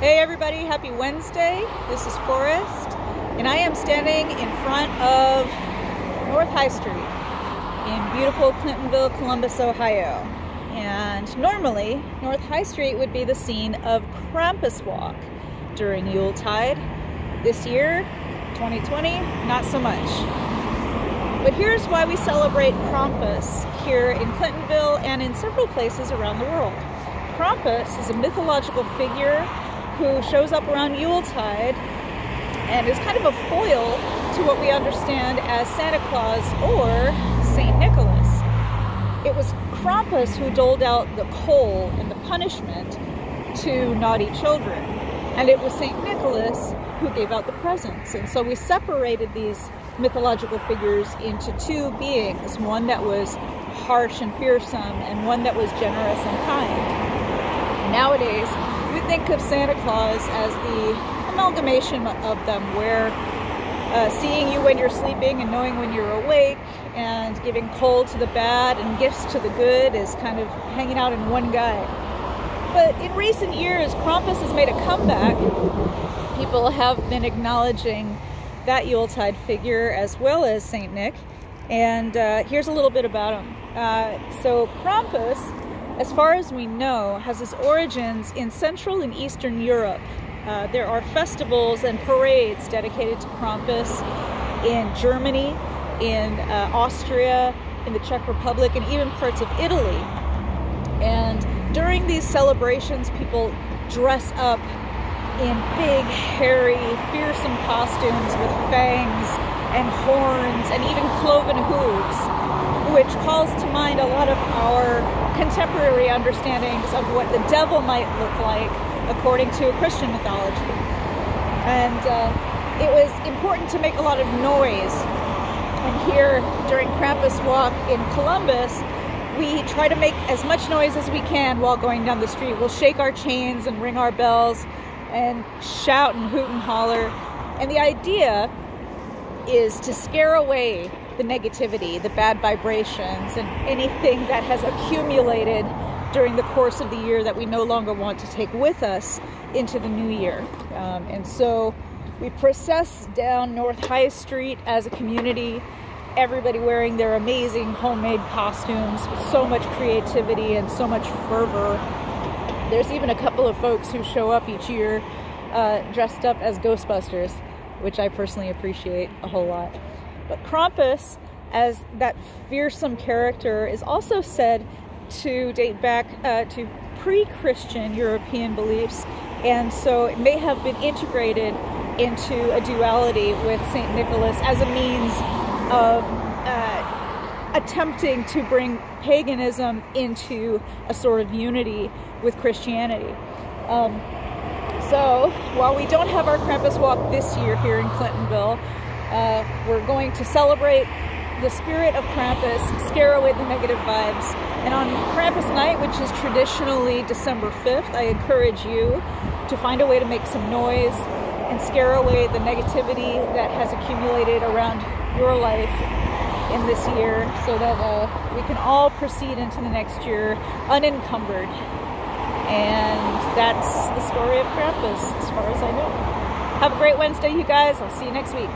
Hey everybody, happy Wednesday. This is Forrest, and I am standing in front of North High Street in beautiful Clintonville, Columbus, Ohio. And normally, North High Street would be the scene of Krampus Walk during Yuletide. This year, 2020, not so much. But here's why we celebrate Krampus here in Clintonville and in several places around the world. Krampus is a mythological figure who shows up around Yuletide and is kind of a foil to what we understand as Santa Claus or St. Nicholas. It was Krampus who doled out the coal and the punishment to naughty children, and it was St. Nicholas who gave out the presents. And so we separated these mythological figures into two beings, one that was harsh and fearsome and one that was generous and kind. Nowadays, we think of Santa Claus as the amalgamation of them, where seeing you when you're sleeping and knowing when you're awake, and giving coal to the bad and gifts to the good is kind of hanging out in one guy. But in recent years, Krampus has made a comeback. People have been acknowledging that Yuletide figure as well as Saint Nick, and here's a little bit about him. So Krampus, as far as we know, has its origins in Central and Eastern Europe. There are festivals and parades dedicated to Krampus in Germany, in Austria, in the Czech Republic, and even parts of Italy. And during these celebrations, people dress up in big, hairy, fearsome costumes with fangs and horns and even cloven hooves, which calls to mind a lot of our contemporary understandings of what the devil might look like according to Christian mythology. And it was important to make a lot of noise. And here during Krampus Walk in Columbus, we try to make as much noise as we can while going down the street. We'll shake our chains and ring our bells and shout and hoot and holler. And the idea is to scare away the negativity, the bad vibrations, and anything that has accumulated during the course of the year that we no longer want to take with us into the new year. And so we process down North High Street as a community, everybody wearing their amazing homemade costumes with so much creativity and so much fervor. There's even a couple of folks who show up each year dressed up as Ghostbusters, which I personally appreciate a whole lot. But Krampus, as that fearsome character, is also said to date back to pre-Christian European beliefs, and so it may have been integrated into a duality with St. Nicholas as a means of attempting to bring paganism into a sort of unity with Christianity. So while we don't have our Krampus Walk this year here in Clintonville, we're going to celebrate the spirit of Krampus, scare away the negative vibes. And on Krampus Night, which is traditionally December 5th, I encourage you to find a way to make some noise and scare away the negativity that has accumulated around your life in this year, so that we can all proceed into the next year unencumbered. And that's the story of Krampus, as far as I know. Have a great Wednesday, you guys. I'll see you next week.